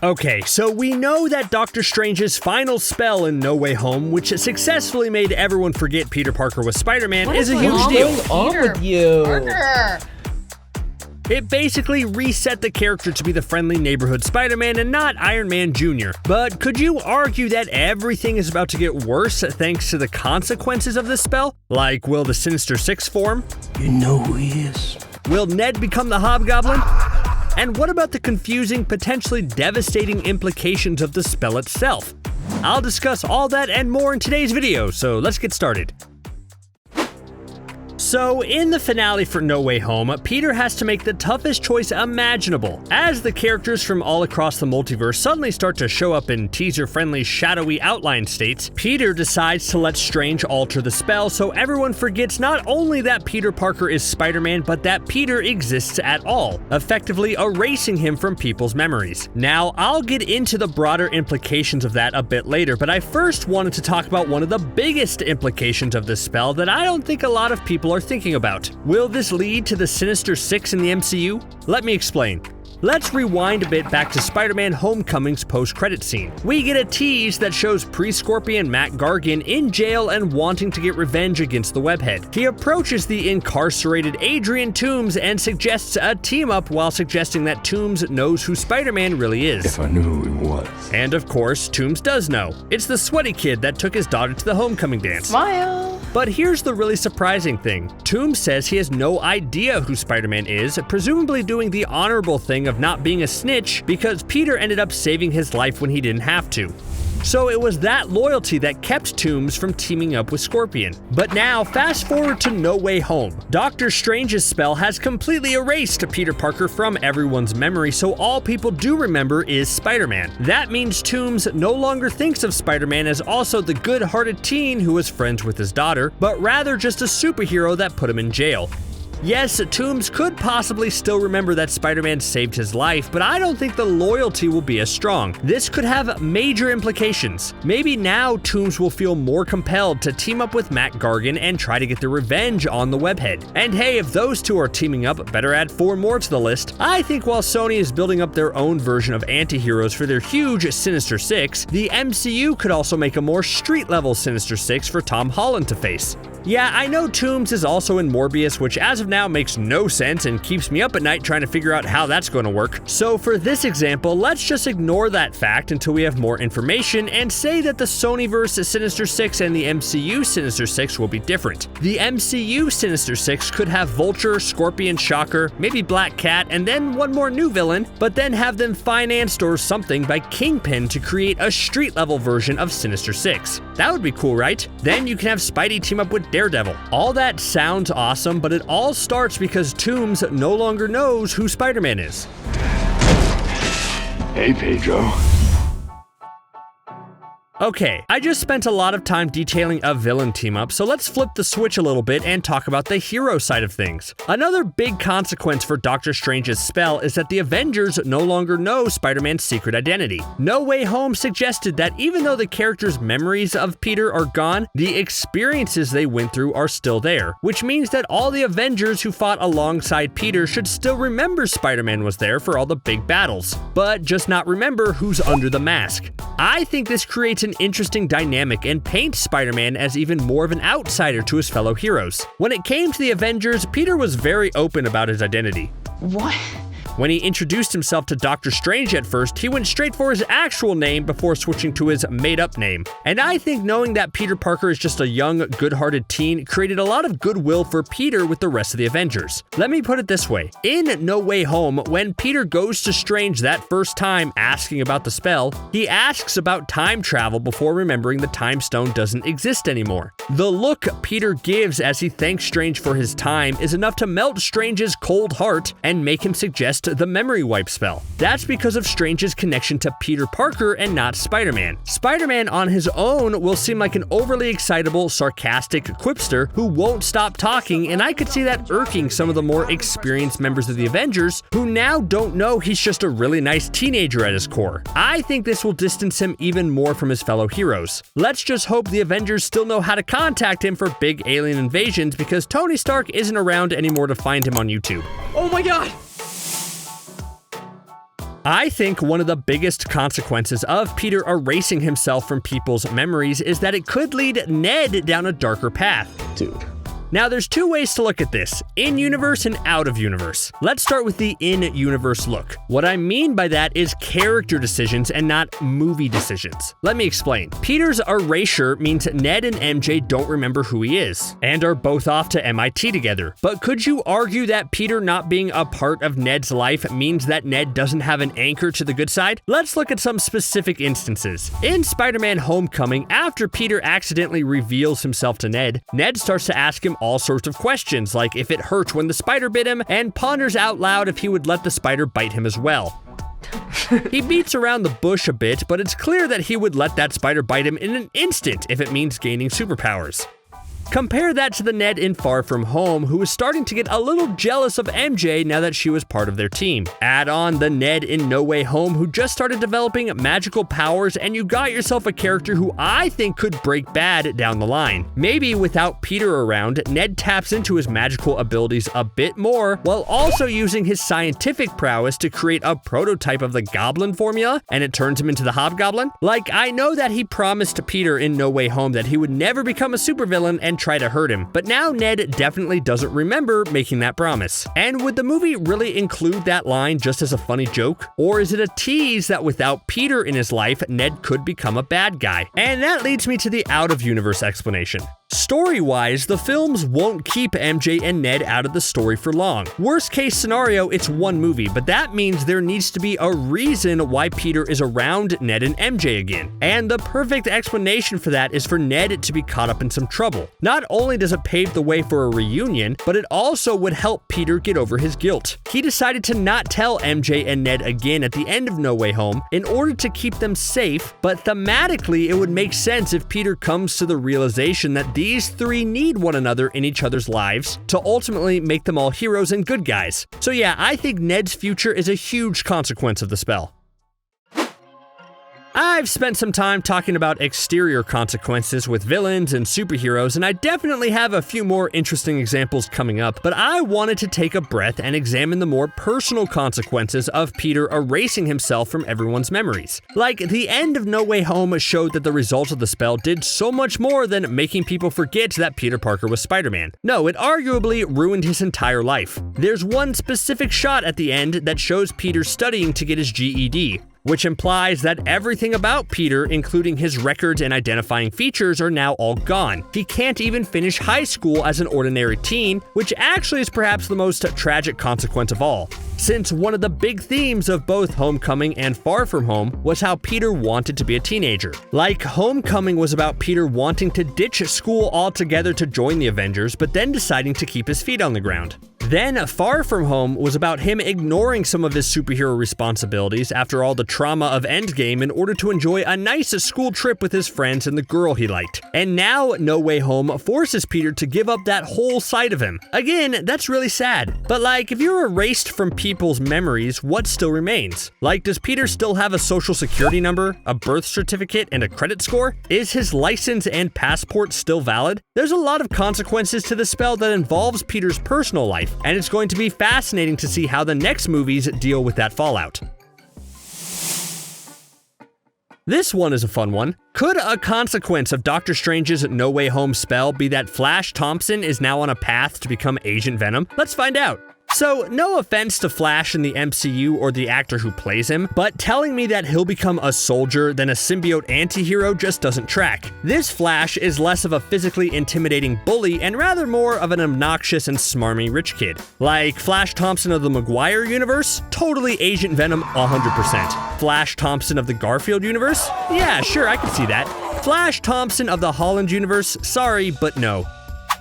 Okay, so we know that Doctor Strange's final spell in No Way Home, which successfully made everyone forget Peter Parker was Spider-Man, is a huge deal. What's going on with you? Parker. It basically reset the character to be the friendly neighborhood Spider-Man and not Iron Man Jr. But could you argue that everything is about to get worse thanks to the consequences of this spell? Like, will the Sinister Six form? You know who he is. Will Ned become the Hobgoblin? And what about the confusing, potentially devastating implications of the spell itself? I'll discuss all that and more in today's video, so let's get started. So, in the finale for No Way Home, Peter has to make the toughest choice imaginable. As the characters from all across the multiverse suddenly start to show up in teaser-friendly, shadowy outline states, Peter decides to let Strange alter the spell so everyone forgets not only that Peter Parker is Spider-Man, but that Peter exists at all, effectively erasing him from people's memories. Now, I'll get into the broader implications of that a bit later, but I first wanted to talk about one of the biggest implications of this spell that I don't think a lot of people are thinking about. Will this lead to the Sinister Six in the MCU? Let me explain. Let's rewind a bit back to Spider-Man Homecoming's post-credit scene. We get a tease that shows pre-Scorpion Matt Gargan in jail and wanting to get revenge against the webhead. He approaches the incarcerated Adrian Toomes and suggests a team-up while suggesting that Toomes knows who Spider-Man really is. If I knew who he was. And of course, Toomes does know. It's the sweaty kid that took his daughter to the homecoming dance. Smile. But here's the really surprising thing. Toomes says he has no idea who Spider-Man is, presumably doing the honorable thing of not being a snitch because Peter ended up saving his life when he didn't have to. So it was that loyalty that kept Toomes from teaming up with Scorpion. But now, fast forward to No Way Home. Doctor Strange's spell has completely erased Peter Parker from everyone's memory, so all people do remember is Spider-Man. That means Toomes no longer thinks of Spider-Man as also the good-hearted teen who was friends with his daughter, but rather just a superhero that put him in jail. Yes, Toomes could possibly still remember that Spider-Man saved his life, but I don't think the loyalty will be as strong. This could have major implications. Maybe now Toomes will feel more compelled to team up with Matt Gargan and try to get their revenge on the webhead. And hey, if those two are teaming up, better add 4 more to the list. I think while Sony is building up their own version of anti-heroes for their huge Sinister Six, the MCU could also make a more street-level Sinister Six for Tom Holland to face. Yeah, I know Toomes is also in Morbius, which as of now makes no sense and keeps me up at night trying to figure out how that's going to work. So for this example, let's just ignore that fact until we have more information and say that the Sonyverse Sinister Six and the MCU Sinister Six will be different. The MCU Sinister Six could have Vulture, Scorpion, Shocker, maybe Black Cat, and then one more new villain, but then have them financed or something by Kingpin to create a street-level version of Sinister Six. That would be cool, right? Then you can have Spidey team up with Daredevil. All that sounds awesome, but it all starts because Toomes no longer knows who Spider-Man is. Hey, Pedro. Okay, I just spent a lot of time detailing a villain team-up, so let's flip the switch a little bit and talk about the hero side of things. Another big consequence for Doctor Strange's spell is that the Avengers no longer know Spider-Man's secret identity. No Way Home suggested that even though the characters' memories of Peter are gone, the experiences they went through are still there, which means that all the Avengers who fought alongside Peter should still remember Spider-Man was there for all the big battles, but just not remember who's under the mask. I think this creates an interesting dynamic and paints Spider-Man as even more of an outsider to his fellow heroes. When it came to the Avengers, Peter was very open about his identity. What? When he introduced himself to Doctor Strange at first, he went straight for his actual name before switching to his made-up name. And I think knowing that Peter Parker is just a young, good-hearted teen created a lot of goodwill for Peter with the rest of the Avengers. Let me put it this way. In No Way Home, when Peter goes to Strange that first time asking about the spell, he asks about time travel before remembering the Time Stone doesn't exist anymore. The look Peter gives as he thanks Strange for his time is enough to melt Strange's cold heart and make him suggest the memory wipe spell. That's because of Strange's connection to Peter Parker and not Spider-Man. Spider-Man on his own will seem like an overly excitable, sarcastic quipster who won't stop talking, and I could see that irking some of the more experienced members of the Avengers who now don't know he's just a really nice teenager at his core. I think this will distance him even more from his fellow heroes. Let's just hope the Avengers still know how to contact him for big alien invasions because Tony Stark isn't around anymore to find him on YouTube. Oh my god! I think one of the biggest consequences of Peter erasing himself from people's memories is that it could lead Ned down a darker path. Dude. Now, there's two ways to look at this, in-universe and out-of-universe. Let's start with the in-universe look. What I mean by that is character decisions and not movie decisions. Let me explain. Peter's erasure means Ned and MJ don't remember who he is, and are both off to MIT together. But could you argue that Peter not being a part of Ned's life means that Ned doesn't have an anchor to the good side? Let's look at some specific instances. In Spider-Man Homecoming, after Peter accidentally reveals himself to Ned, Ned starts to ask him all sorts of questions, like if it hurt when the spider bit him, and ponders out loud if he would let the spider bite him as well. He beats around the bush a bit, but it's clear that he would let that spider bite him in an instant if it means gaining superpowers. Compare that to the Ned in Far From Home, who is starting to get a little jealous of MJ now that she was part of their team. Add on the Ned in No Way Home, who just started developing magical powers, and you got yourself a character who I think could break bad down the line. Maybe without Peter around, Ned taps into his magical abilities a bit more, while also using his scientific prowess to create a prototype of the Goblin formula, and it turns him into the Hobgoblin. Like, I know that he promised Peter in No Way Home that he would never become a supervillain and try to hurt him, but now Ned definitely doesn't remember making that promise. And would the movie really include that line just as a funny joke? Or is it a tease that without Peter in his life, Ned could become a bad guy? And that leads me to the out-of-universe explanation. Story-wise, the films won't keep MJ and Ned out of the story for long. Worst case scenario, it's one movie, but that means there needs to be a reason why Peter is around Ned and MJ again. And the perfect explanation for that is for Ned to be caught up in some trouble. Not only does it pave the way for a reunion, but it also would help Peter get over his guilt. He decided to not tell MJ and Ned again at the end of No Way Home in order to keep them safe, but thematically it would make sense if Peter comes to the realization that these three need one another in each other's lives to ultimately make them all heroes and good guys. So yeah, I think Ned's future is a huge consequence of the spell. I've spent some time talking about exterior consequences with villains and superheroes, and I definitely have a few more interesting examples coming up, but I wanted to take a breath and examine the more personal consequences of Peter erasing himself from everyone's memories. Like, the end of No Way Home showed that the result of the spell did so much more than making people forget that Peter Parker was Spider-Man. No, it arguably ruined his entire life. There's one specific shot at the end that shows Peter studying to get his GED, which implies that everything about Peter, including his records and identifying features, are now all gone. He can't even finish high school as an ordinary teen, which actually is perhaps the most tragic consequence of all, since one of the big themes of both Homecoming and Far From Home was how Peter wanted to be a teenager. Like, Homecoming was about Peter wanting to ditch school altogether to join the Avengers, but then deciding to keep his feet on the ground. Then Far From Home was about him ignoring some of his superhero responsibilities after all the trauma of Endgame in order to enjoy a nice school trip with his friends and the girl he liked. And now No Way Home forces Peter to give up that whole side of him. Again, that's really sad. But like, if you're erased from people's memories, what still remains? Like, does Peter still have a social security number, a birth certificate, and a credit score? Is his license and passport still valid? There's a lot of consequences to the spell that involves Peter's personal life, and it's going to be fascinating to see how the next movies deal with that fallout. This one is a fun one. Could a consequence of Doctor Strange's No Way Home spell be that Flash Thompson is now on a path to become Agent Venom? Let's find out. So, no offense to Flash in the MCU or the actor who plays him, but telling me that he'll become a soldier than a symbiote anti-hero just doesn't track. This Flash is less of a physically intimidating bully and rather more of an obnoxious and smarmy rich kid. Like Flash Thompson of the Maguire universe? Totally Agent Venom 100%. Flash Thompson of the Garfield universe? Yeah, sure, I can see that. Flash Thompson of the Holland universe? Sorry, but no.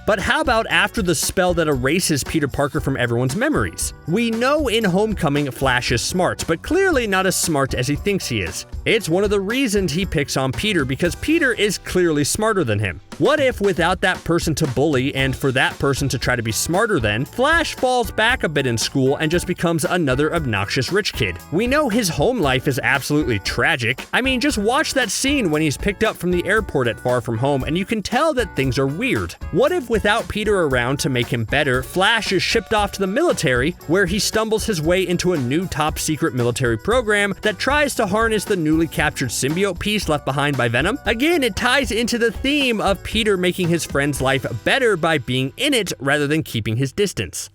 But how about after the spell that erases Peter Parker from everyone's memories? We know in Homecoming Flash is smart, but clearly not as smart as he thinks he is. It's one of the reasons he picks on Peter, because Peter is clearly smarter than him. What if without that person to bully and for that person to try to be smarter than, Flash falls back a bit in school and just becomes another obnoxious rich kid? We know his home life is absolutely tragic. I mean, just watch that scene when he's picked up from the airport at Far From Home and you can tell that things are weird. What if without Peter around to make him better, Flash is shipped off to the military where he stumbles his way into a new top secret military program that tries to harness the newly captured symbiote piece left behind by Venom? Again, it ties into the theme of Peter making his friend's life better by being in it rather than keeping his distance.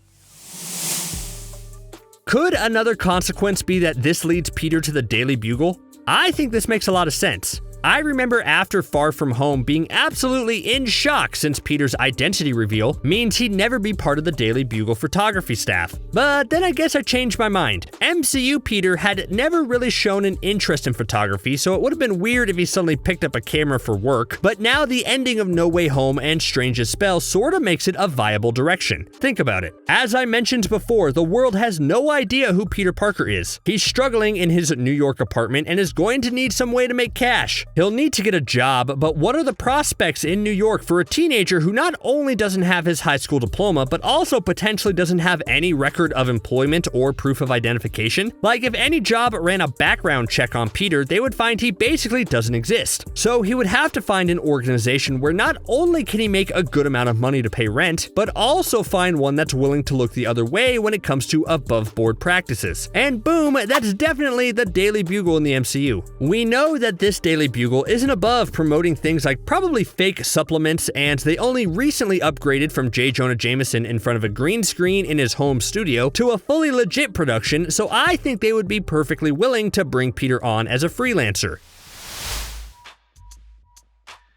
Could another consequence be that this leads Peter to the Daily Bugle? I think this makes a lot of sense. I remember after Far From Home being absolutely in shock since Peter's identity reveal means he'd never be part of the Daily Bugle photography staff. But then I guess I changed my mind. MCU Peter had never really shown an interest in photography, so it would have been weird if he suddenly picked up a camera for work, but now the ending of No Way Home and Strange's spell sorta makes it a viable direction. Think about it. As I mentioned before, the world has no idea who Peter Parker is. He's struggling in his New York apartment and is going to need some way to make cash. He'll need to get a job, but what are the prospects in New York for a teenager who not only doesn't have his high school diploma, but also potentially doesn't have any record of employment or proof of identification? Like, if any job ran a background check on Peter, they would find he basically doesn't exist. So he would have to find an organization where not only can he make a good amount of money to pay rent, but also find one that's willing to look the other way when it comes to above-board practices. And boom, that's definitely the Daily Bugle in the MCU. We know that this Daily Bugle isn't above promoting things like probably fake supplements, and they only recently upgraded from J. Jonah Jameson in front of a green screen in his home studio to a fully legit production, so I think they would be perfectly willing to bring Peter on as a freelancer.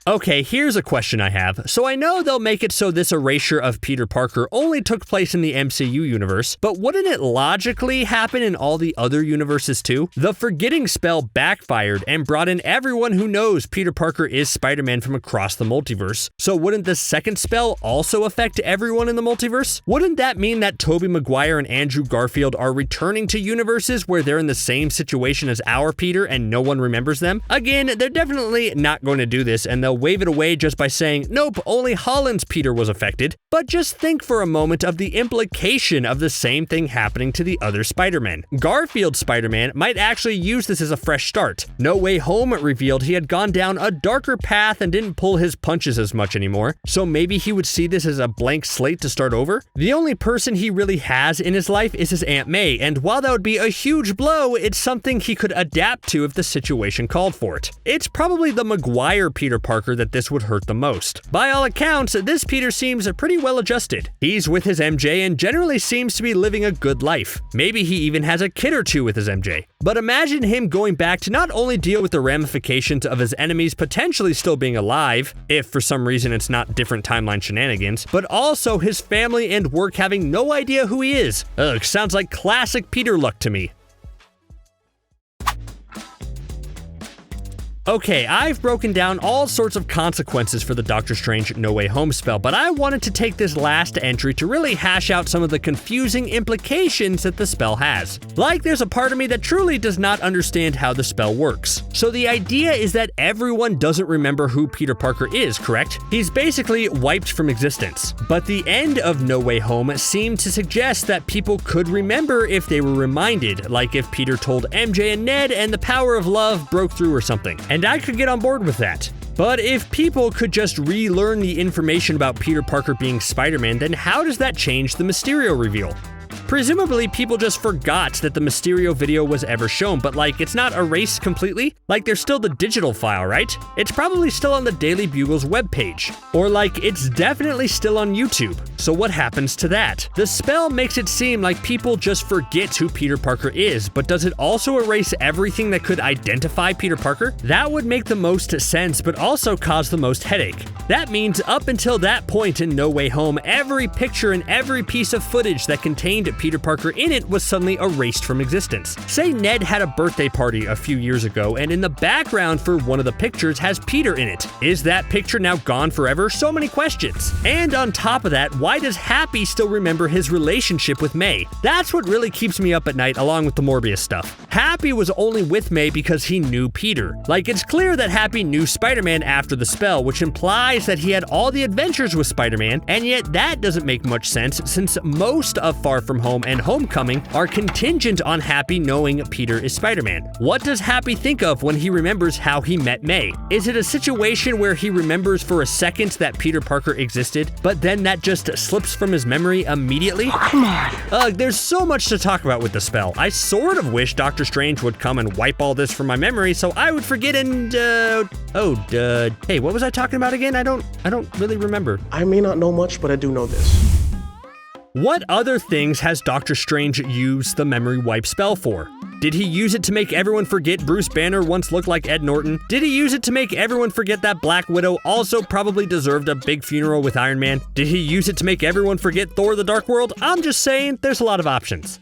Okay, here's a question I have. So I know they'll make it so this erasure of Peter Parker only took place in the MCU universe, but wouldn't it logically happen in all the other universes too? The forgetting spell backfired and brought in everyone who knows Peter Parker is Spider-Man from across the multiverse. So wouldn't the second spell also affect everyone in the multiverse? Wouldn't that mean that Tobey Maguire and Andrew Garfield are returning to universes where they're in the same situation as our Peter and no one remembers them? Again, they're definitely not going to do this, and they'll wave it away just by saying, nope, only Holland's Peter was affected. But just think for a moment of the implication of the same thing happening to the other Spider-Man. Garfield's Spider-Man might actually use this as a fresh start. No Way Home revealed he had gone down a darker path and didn't pull his punches as much anymore, so maybe he would see this as a blank slate to start over? The only person he really has in his life is his Aunt May, and while that would be a huge blow, it's something he could adapt to if the situation called for it. It's probably the Maguire Peter Parker that this would hurt the most. By all accounts, this Peter seems pretty well adjusted. He's with his MJ and generally seems to be living a good life. Maybe he even has a kid or two with his MJ. But imagine him going back to not only deal with the ramifications of his enemies potentially still being alive, if for some reason it's not different timeline shenanigans, but also his family and work having no idea who he is. Ugh, sounds like classic Peter luck to me. Okay, I've broken down all sorts of consequences for the Doctor Strange No Way Home spell, but I wanted to take this last entry to really hash out some of the confusing implications that the spell has. Like, there's a part of me that truly does not understand how the spell works. So the idea is that everyone doesn't remember who Peter Parker is, correct? He's basically wiped from existence. But the end of No Way Home seemed to suggest that people could remember if they were reminded, like if Peter told MJ and Ned and the power of love broke through or something. And I could get on board with that. But if people could just relearn the information about Peter Parker being Spider-Man, then how does that change the Mysterio reveal? Presumably, people just forgot that the Mysterio video was ever shown, but like, it's not erased completely? Like, there's still the digital file, right? It's probably still on the Daily Bugle's webpage. Or like, it's definitely still on YouTube. So what happens to that? The spell makes it seem like people just forget who Peter Parker is, but does it also erase everything that could identify Peter Parker? That would make the most sense, but also cause the most headache. That means up until that point in No Way Home, every picture and every piece of footage that contained Peter Parker in it was suddenly erased from existence. Say Ned had a birthday party a few years ago, and in the background for one of the pictures has Peter in it. Is that picture now gone forever? So many questions. And on top of that, why does Happy still remember his relationship with May? That's what really keeps me up at night, along with the Morbius stuff. Happy was only with May because he knew Peter. Like, it's clear that Happy knew Spider-Man after the spell, which implies that he had all the adventures with Spider-Man, and yet that doesn't make much sense since most of Far From Home and Homecoming are contingent on Happy knowing Peter is Spider-Man. What does Happy think of when he remembers how he met May? Is it a situation where he remembers for a second that Peter Parker existed, but then that just slips from his memory immediately? Come on. There's so much to talk about with the spell. I sort of wish Doctor Strange would come and wipe all this from my memory so I would forget and, hey, what was I talking about again? I don't really remember. I may not know much, but I do know this. What other things has Doctor Strange used the memory wipe spell for? Did he use it to make everyone forget Bruce Banner once looked like Ed Norton? Did he use it to make everyone forget that Black Widow also probably deserved a big funeral with Iron Man? Did he use it to make everyone forget Thor: The Dark World? I'm just saying, there's a lot of options.